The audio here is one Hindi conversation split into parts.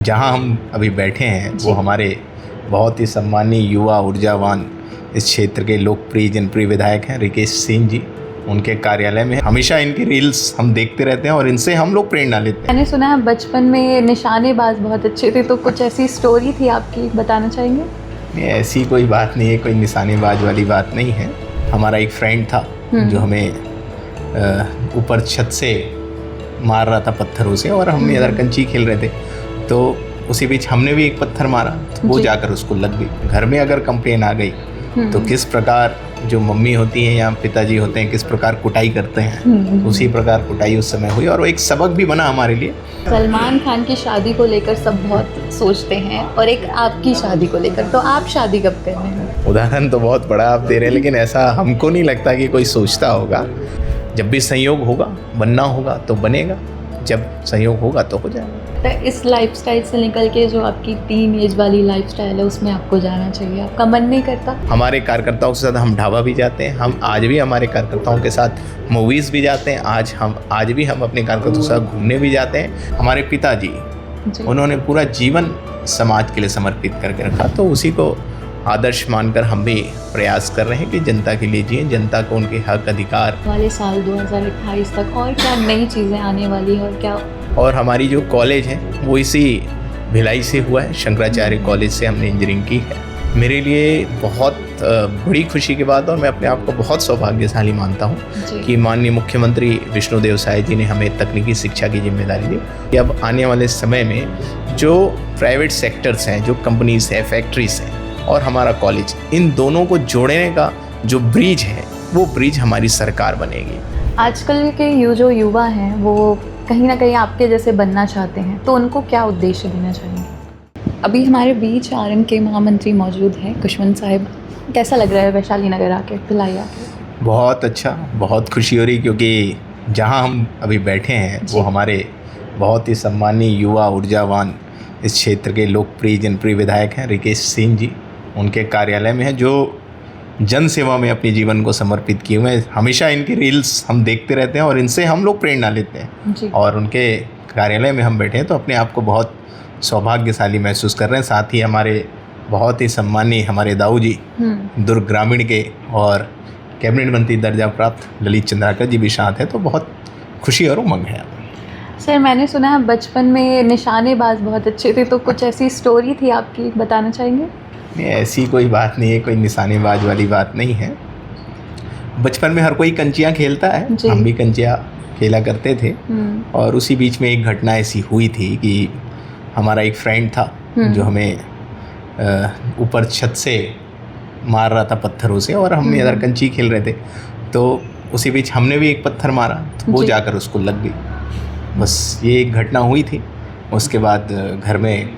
जहाँ हम अभी बैठे हैं वो हमारे बहुत ही सम्मानीय युवा ऊर्जावान इस क्षेत्र के लोकप्रिय जनप्रिय विधायक हैं रिकेश सिंह जी। उनके कार्यालय में हमेशा इनकी रील्स हम देखते रहते हैं और इनसे हम लोग प्रेरणा लेते हैं। मैंने सुना है बचपन में निशानेबाज बहुत अच्छे थे, तो कुछ ऐसी स्टोरी थी आपकी, बताना चाहेंगे? नहीं, ऐसी कोई बात नहीं है, कोई निशानेबाज वाली बात नहीं है। हमारा एक फ्रेंड था जो हमें ऊपर छत से मार रहा था पत्थरों से, और हम इधर कंची खेल रहे थे, तो उसी बीच हमने भी एक पत्थर मारा तो वो जाकर उसको लग गई। घर में अगर कंप्लेन आ गई तो किस प्रकार जो मम्मी होती हैं या पिताजी होते हैं किस प्रकार कुटाई करते हैं, उसी प्रकार कुटाई उस समय हुई और वो एक सबक भी बना हमारे लिए। सलमान खान की शादी को लेकर सब बहुत सोचते हैं, और एक आपकी शादी को लेकर, तो आप शादी कब कर रहे हैं? उदाहरण तो बहुत बड़ा आप दे रहे हैं, लेकिन ऐसा हमको नहीं लगता कि कोई सोचता होगा। जब भी संयोग होगा, बनना होगा तो बनेगा, जब संयोग होगा तो हो जाएगा। तो इस लाइफस्टाइल से निकल के जो आपकी टीन एज वाली लाइफस्टाइल है उसमें आपको जाना चाहिए, आपका मन नहीं करता? हमारे कार्यकर्ताओं के साथ हम ढाबा भी जाते हैं, हम आज भी हमारे कार्यकर्ताओं के साथ मूवीज़ भी जाते हैं, आज भी हम अपने कार्यकर्ताओं के साथ घूमने भी जाते हैं। हमारे पिताजी उन्होंने पूरा जीवन समाज के लिए समर्पित करके रखा, तो उसी को आदर्श मानकर हम भी प्रयास कर रहे हैं कि जनता के लिए जिए, जनता को उनके हक अधिकार वाले साल 2028 तक और क्या नई चीज़ें आने वाली है, और क्या? और हमारी जो कॉलेज है वो इसी भिलाई से हुआ है, शंकराचार्य कॉलेज से हमने इंजीनियरिंग की है। मेरे लिए बहुत बड़ी खुशी की बात, और मैं अपने आप को बहुत सौभाग्यशाली मानता हूँ कि माननीय मुख्यमंत्री विष्णुदेव साय जी ने हमें तकनीकी शिक्षा की जिम्मेदारी दी कि अब आने वाले समय में जो प्राइवेट सेक्टर्स हैं, जो कंपनीज हैं, फैक्ट्रीज हैं और हमारा कॉलेज, इन दोनों को जोड़ने का जो ब्रिज है वो ब्रिज हमारी सरकार बनेगी। आजकल के जो युवा हैं वो कहीं ना कहीं आपके जैसे बनना चाहते हैं, तो उनको क्या उद्देश्य देना चाहेंगे? अभी हमारे बीच आरएन के महामंत्री मौजूद हैं, खुशवंत साहिब। कैसा लग रहा है वैशाली नगर आके, भिलाई आके? बहुत अच्छा, बहुत खुशी हो रही, क्योंकि जहाँ हम अभी बैठे हैं वो हमारे बहुत ही सम्मानीय युवा ऊर्जावान इस क्षेत्र के लोकप्रिय जनप्रिय विधायक हैं रिकेश सिंह जी। उनके कार्यालय में है, जो जन सेवा में अपने जीवन को समर्पित किए हुए हैं। हमेशा इनकी रील्स हम देखते रहते हैं और इनसे हम लोग प्रेरणा लेते हैं, और उनके कार्यालय में हम बैठे हैं तो अपने आप को बहुत सौभाग्यशाली महसूस कर रहे हैं। साथ ही हमारे बहुत ही सम्मानीय हमारे दाऊ जी दुर्ग ग्रामीण के और कैबिनेट मंत्री दर्जा प्राप्त ललित चंद्राकर जी भी साथ हैं, तो बहुत खुशी और उमंग है। सर, मैंने सुना है बचपन में निशानेबाज बहुत अच्छे थे, तो कुछ ऐसी स्टोरी थी आपकी, बताना चाहेंगे? नहीं, ऐसी कोई बात नहीं है, कोई निशानेबाज वाली बात नहीं है। बचपन में हर कोई कंचियाँ खेलता है, हम भी कंचियाँ खेला करते थे, और उसी बीच में एक घटना ऐसी हुई थी कि हमारा एक फ्रेंड था जो हमें ऊपर छत से मार रहा था पत्थरों से, और हम इधर कंची खेल रहे थे, तो उसी बीच हमने भी एक पत्थर मारा तो वो जाकर उसको लग गई। बस ये एक घटना हुई थी। उसके बाद घर में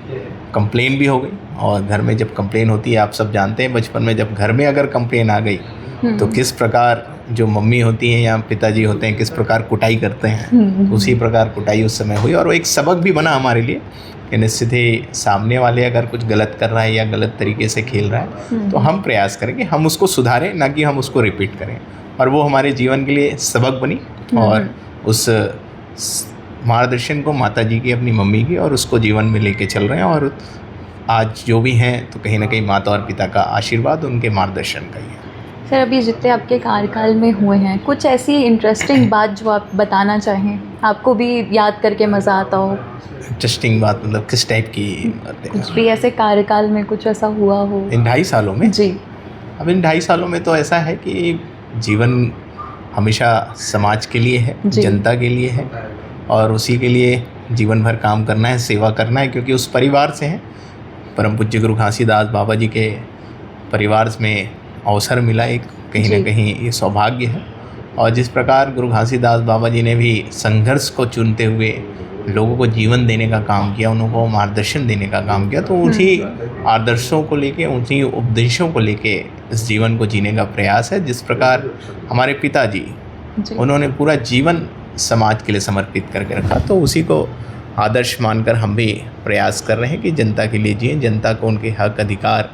कंप्लेन भी हो गई, और घर में जब कंप्लेन होती है, आप सब जानते हैं बचपन में जब घर में अगर कंप्लेन आ गई तो किस प्रकार जो मम्मी होती हैं या पिताजी होते हैं किस प्रकार कुटाई करते हैं, उसी प्रकार कुटाई उस समय हुई और वो एक सबक भी बना हमारे लिए कि निश्चित ही सामने वाले अगर कुछ गलत कर रहा है या गलत तरीके से खेल रहा है तो हम प्रयास करें कि हम उसको सुधारें, ना कि हम उसको रिपीट करें। और वो हमारे जीवन के लिए सबक बनी, और उस मार्गदर्शन को माता जी की, अपनी मम्मी की, और उसको जीवन में लेके चल रहे हैं। और आज जो भी हैं तो कहीं ना कहीं माता और पिता का आशीर्वाद, उनके मार्गदर्शन का ही है। सर, अभी जितने आपके कार्यकाल में हुए हैं, कुछ ऐसी इंटरेस्टिंग बात जो आप बताना चाहें, आपको भी याद करके मज़ा आता हो? इंटरेस्टिंग बात मतलब किस टाइप की बातें? कुछ भी ऐसे कार्यकाल में कुछ ऐसा हुआ हो इन 2.5 सालों में? जी। अब इन 2.5 सालों में तो ऐसा है कि जीवन हमेशा समाज के लिए है, जनता के लिए है, और उसी के लिए जीवन भर काम करना है, सेवा करना है, क्योंकि उस परिवार से हैं। परम पूज्य गुरु घासीदास बाबा जी के परिवार में अवसर मिला, एक कहीं ना कहीं ये सौभाग्य है। और जिस प्रकार गुरु घासीदास बाबा जी ने भी संघर्ष को चुनते हुए लोगों को जीवन देने का काम किया, उनको मार्गदर्शन देने का काम किया, तो उसी आदर्शों को लेके, उसी उपदेशों को लेके इस जीवन को जीने का प्रयास है। जिस प्रकार हमारे पिताजी उन्होंने पूरा जीवन समाज के लिए समर्पित करके रखा, तो उसी को आदर्श मानकर हम भी प्रयास कर रहे हैं कि जनता के लिए जिए, जनता को उनके हक अधिकार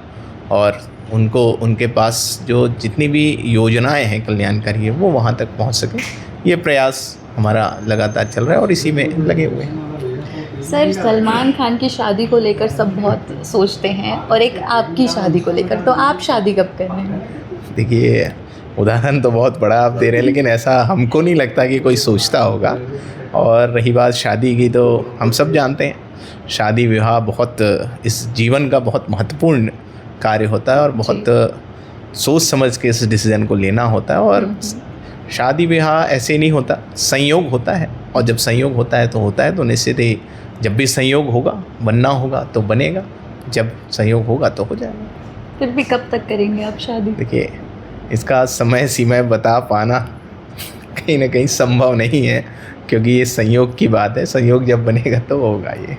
और उनको उनके पास जो जितनी भी योजनाएं हैं कल्याणकारी है वो वहाँ तक पहुँच सके। ये प्रयास हमारा लगातार चल रहा है और इसी में लगे हुए हैं। सर, सलमान खान की शादी को लेकर सब बहुत सोचते हैं और एक आपकी शादी को लेकर, तो आप शादी कब कर रहे हैं? देखिए, उदाहरण तो बहुत बड़ा आप दे रहे हैं, लेकिन ऐसा हमको नहीं लगता कि कोई सोचता होगा। और रही बात शादी की, तो हम सब जानते हैं शादी विवाह बहुत इस जीवन का बहुत महत्वपूर्ण कार्य होता है और बहुत सोच समझ के इस डिसीज़न को लेना होता है। और शादी विवाह ऐसे नहीं होता, संयोग होता है, और जब संयोग होता है तो निश्चित ही जब भी संयोग होगा, बनना होगा तो बनेगा, जब संयोग होगा तो हो जाएगा। फिर भी कब तक करेंगे आप शादी? देखिए, इसका समय सीमा बता पाना कहीं ना कहीं संभव नहीं है, क्योंकि ये संयोग की बात है। संयोग जब बनेगा तो होगा ये।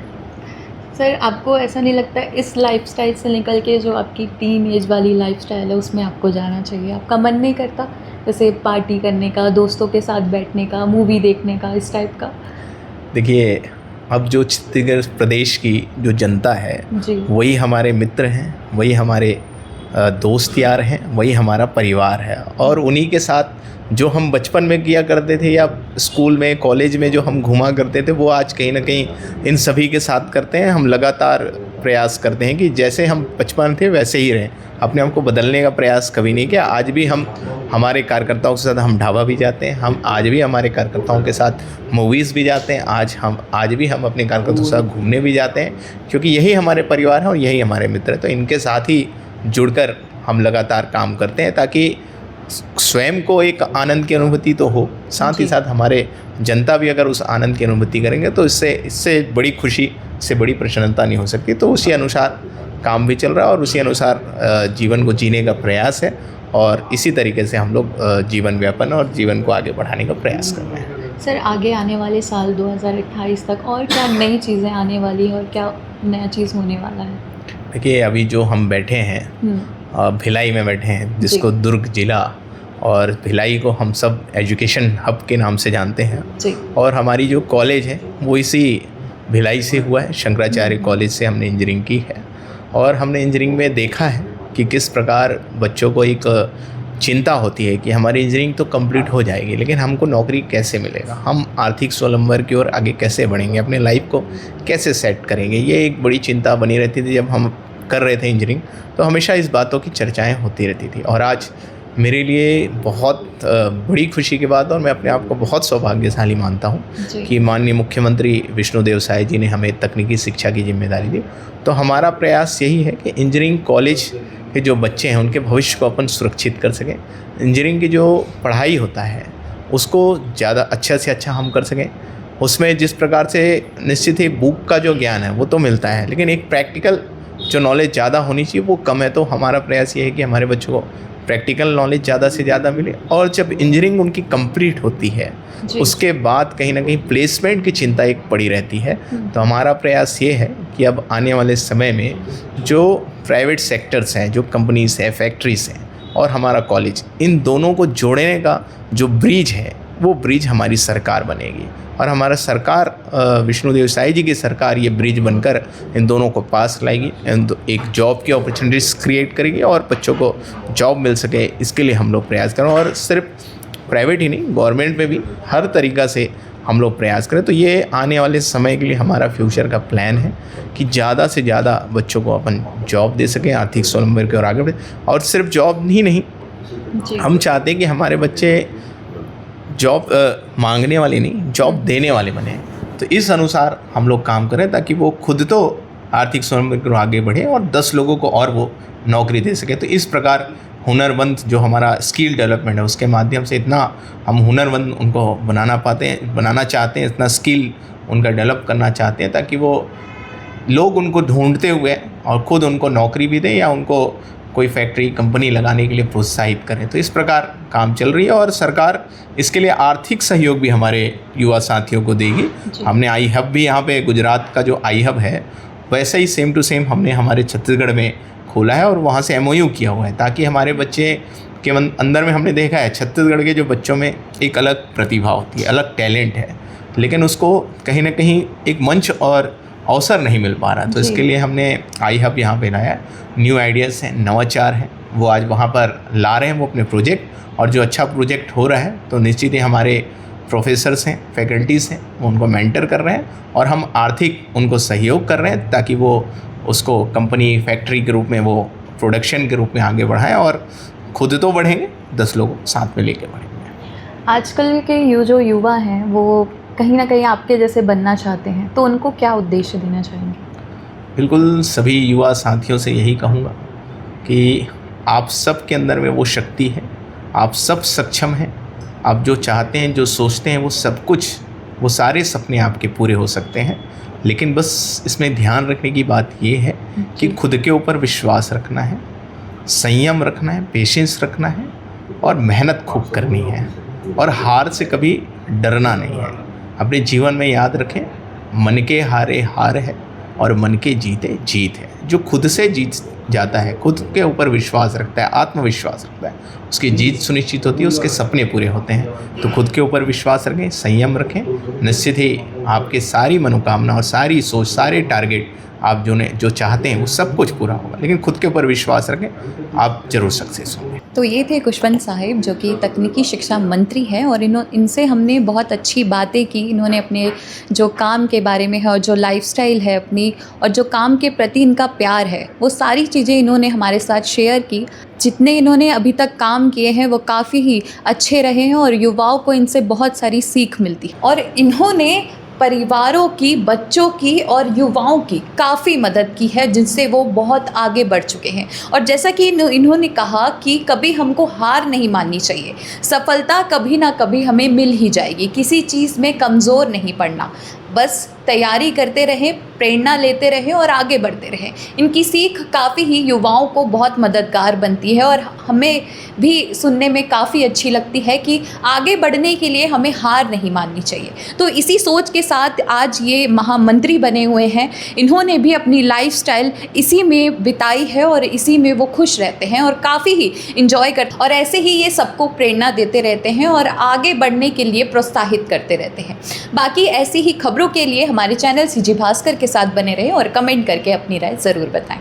सर, आपको ऐसा नहीं लगता इस लाइफस्टाइल से निकल के जो आपकी टीन एज वाली लाइफस्टाइल है उसमें आपको जाना चाहिए? आपका मन नहीं करता जैसे पार्टी करने का, दोस्तों के साथ बैठने का, मूवी देखने का, इस टाइप का? देखिए, अब जो छत्तीसगढ़ प्रदेश की जो जनता है वही हमारे मित्र हैं, वही हमारे दोस्त यार हैं, वही हमारा परिवार है। और उन्हीं के साथ जो हम बचपन में किया करते थे या स्कूल में, कॉलेज में जो हम घुमा करते थे, वो आज कहीं ना कहीं इन सभी के साथ करते हैं। हम लगातार प्रयास करते हैं कि जैसे हम बचपन थे वैसे ही रहें, अपने आप को बदलने का प्रयास कभी नहीं किया। आज भी हम हमारे कार्यकर्ताओं के साथ हम ढाबा भी जाते हैं, हम आज भी हमारे कार्यकर्ताओं के साथ मूवीज़ भी जाते हैं, आज भी हम अपने कार्यकर्ताओं के साथ घूमने भी जाते हैं, क्योंकि यही हमारे परिवार है और यही हमारे मित्र हैं। तो इनके साथ ही जुड़कर हम लगातार काम करते हैं, ताकि स्वयं को एक आनंद की अनुभूति तो हो, साथ ही साथ हमारे जनता भी अगर उस आनंद की अनुभूति करेंगे तो इससे बड़ी खुशी, इससे बड़ी प्रसन्नता नहीं हो सकती। तो उसी अनुसार काम भी चल रहा है और उसी अनुसार जीवन को जीने का प्रयास है, और इसी तरीके से हम लोग जीवन व्यापन और जीवन को आगे बढ़ाने का प्रयास कर रहे हैं। सर, आगे आने वाले साल 2028 तक और क्या नई चीज़ें आने वाली है और क्या नया चीज़ होने वाला है? देखिए, अभी जो हम बैठे हैं भिलाई में बैठे हैं, जिसको दुर्ग जिला और भिलाई को हम सब एजुकेशन हब के नाम से जानते हैं जी। और हमारी जो कॉलेज है वो इसी भिलाई से हुआ है, शंकराचार्य कॉलेज से हमने इंजीनियरिंग की है। और हमने इंजीनियरिंग में देखा है कि किस प्रकार बच्चों को एक चिंता होती है कि हमारी इंजीनियरिंग तो कंप्लीट हो जाएगी, लेकिन हमको नौकरी कैसे मिलेगा, हम आर्थिक स्वावलंबन की ओर आगे कैसे बढ़ेंगे, अपने लाइफ को कैसे सेट करेंगे। ये एक बड़ी चिंता बनी रहती थी जब हम कर रहे थे इंजीनियरिंग, तो हमेशा इस बातों की चर्चाएं होती रहती थी। और आज मेरे लिए बहुत बड़ी खुशी की बात, और मैं अपने आप को बहुत सौभाग्यशाली मानता हूँ कि माननीय मुख्यमंत्री विष्णुदेव साय जी ने हमें तकनीकी शिक्षा की जिम्मेदारी दी। तो हमारा प्रयास यही है कि इंजीनियरिंग कॉलेज के जो बच्चे हैं उनके भविष्य को अपन सुरक्षित कर सकें। इंजीनियरिंग की जो पढ़ाई होता है उसको ज़्यादा अच्छा से अच्छा हम कर सकें। उसमें जिस प्रकार से निश्चित ही बुक का जो ज्ञान है वो तो मिलता है, लेकिन एक प्रैक्टिकल जो नॉलेज ज़्यादा होनी चाहिए वो कम है। तो हमारा प्रयास ये है कि हमारे बच्चों को प्रैक्टिकल नॉलेज ज़्यादा से ज़्यादा मिले, और जब इंजीनियरिंग उनकी कंप्लीट होती है उसके बाद कहीं ना कहीं प्लेसमेंट की चिंता एक पड़ी रहती है। तो हमारा प्रयास ये है कि अब आने वाले समय में जो प्राइवेट सेक्टर्स हैं, जो कंपनीज हैं, फैक्ट्रीज हैं और हमारा कॉलेज, इन दोनों को जोड़ने का जो ब्रिज है वो ब्रिज हमारी सरकार बनेगी, और हमारा सरकार विष्णुदेव साय जी की सरकार ये ब्रिज बनकर इन दोनों को पास लाएगी, एक जॉब की अपॉर्चुनिटीज़ क्रिएट करेगी और बच्चों को जॉब मिल सके, इसके लिए हम लोग प्रयास करें। और सिर्फ प्राइवेट ही नहीं, गवर्नमेंट में भी हर तरीक़ा से हम लोग प्रयास करें। तो ये आने वाले समय के लिए हमारा फ्यूचर का प्लान है कि ज़्यादा से ज़्यादा बच्चों को अपन जॉब दे सकें, आर्थिक स्वावलंबन की ओर आगे बढ़े। और सिर्फ जॉब ही नहीं, हम चाहते हैं कि हमारे बच्चे जॉब मांगने वाले नहीं, जॉब देने वाले बने। तो इस अनुसार हम लोग काम करें ताकि वो खुद तो आर्थिक स्वावलंबन की ओर आगे बढ़े और 10 लोगों को और वो नौकरी दे सके। तो इस प्रकार हुनरमंद जो हमारा स्किल डेवलपमेंट है उसके माध्यम से इतना हम हुनरमंद उनको बनाना चाहते हैं, इतना स्किल उनका डेवलप करना चाहते हैं ताकि वो लोग उनको ढूंढते हुए और ख़ुद उनको नौकरी भी दें या उनको कोई फैक्ट्री कंपनी लगाने के लिए प्रोत्साहित करें। तो इस प्रकार काम चल रही है और सरकार इसके लिए आर्थिक सहयोग भी हमारे युवा साथियों को देगी। हमने आई हब भी यहाँ पे गुजरात का जो आई हब है वैसे ही सेम टू सेम हमने हमारे छत्तीसगढ़ में खोला है और वहाँ से MOU किया हुआ है ताकि हमारे बच्चे के अंदर में हमने देखा है छत्तीसगढ़ के जो बच्चों में एक अलग प्रतिभा होती है, अलग टैलेंट है, लेकिन उसको कहीं ना कहीं एक मंच और अवसर नहीं मिल पा रहा। तो इसके लिए हमने आई हब यहाँ पे लाया है, न्यू आइडियाज़ हैं, नवाचार हैं, वो आज वहाँ पर ला रहे हैं वो अपने प्रोजेक्ट। और जो अच्छा प्रोजेक्ट हो रहा है तो निश्चित ही हमारे प्रोफेसर्स हैं, फैकल्टीज़ हैं, वो उनको मेंटर कर रहे हैं और हम आर्थिक उनको सहयोग कर रहे हैं ताकि वो उसको कंपनी फैक्ट्री के रूप में, वो प्रोडक्शन के रूप में आगे बढ़ाएं और खुद तो बढ़ेंगे, 10 लोगों को साथ में लेके बढ़ेंगे। आजकल के जो युवा हैं वो कहीं ना कहीं आपके जैसे बनना चाहते हैं, तो उनको क्या उद्देश्य देना चाहेंगे? बिल्कुल सभी युवा साथियों से यही कहूँगा कि आप सब के अंदर में वो शक्ति है, आप सब सक्षम हैं, आप जो चाहते हैं, जो सोचते हैं, वो सब कुछ, वो सारे सपने आपके पूरे हो सकते हैं। लेकिन बस इसमें ध्यान रखने की बात ये है कि खुद के ऊपर विश्वास रखना है, संयम रखना है, पेशेंस रखना है और मेहनत खूब करनी है और हार से कभी डरना नहीं है। अपने जीवन में याद रखें, मन के हारे हार है और मन के जीते जीत है। जो खुद से जीत जाता है, खुद के ऊपर विश्वास रखता है, आत्मविश्वास रखता है, उसकी जीत सुनिश्चित होती है, उसके सपने पूरे होते हैं। तो खुद के ऊपर विश्वास रखें, संयम रखें, निश्चित ही आपके सारी मनोकामना और सारी सोच, सारे टारगेट आप जो चाहते हैं वो सब कुछ पूरा होगा। लेकिन खुद के ऊपर विश्वास रखें, आप जरूर सक्सेस होंगे। तो ये थे खुशवंत साहिब जो कि तकनीकी शिक्षा मंत्री हैं और इनसे हमने बहुत अच्छी बातें की। इन्होंने अपने जो काम के बारे में है और जो लाइफस्टाइल है अपनी और जो काम के प्रति इनका प्यार है, वो सारी चीज़ें इन्होंने हमारे साथ शेयर की। जितने इन्होंने अभी तक काम किए हैं वो काफ़ी ही अच्छे रहे हैं और युवाओं को इनसे बहुत सारी सीख मिलती और इन्होंने परिवारों की, बच्चों की और युवाओं की काफ़ी मदद की है, जिनसे वो बहुत आगे बढ़ चुके हैं। और जैसा कि इन्होंने कहा कि कभी हमको हार नहीं माननी चाहिए, सफलता कभी ना कभी हमें मिल ही जाएगी, किसी चीज़ में कमज़ोर नहीं पड़ना, बस तैयारी करते रहें, प्रेरणा लेते रहें और आगे बढ़ते रहें। इनकी सीख काफ़ी ही युवाओं को बहुत मददगार बनती है और हमें भी सुनने में काफ़ी अच्छी लगती है कि आगे बढ़ने के लिए हमें हार नहीं माननी चाहिए। तो इसी सोच के साथ आज ये महामंत्री बने हुए हैं। इन्होंने भी अपनी लाइफस्टाइल इसी में बिताई है और इसी में वो खुश रहते हैं और काफ़ी ही इंजॉय करते और ऐसे ही ये सबको प्रेरणा देते रहते हैं और आगे बढ़ने के लिए प्रोत्साहित करते रहते हैं। बाकी ऐसी ही खबरों के लिए हमारे चैनल सीजी भास्कर के साथ बने रहें और कमेंट करके अपनी राय ज़रूर बताएं।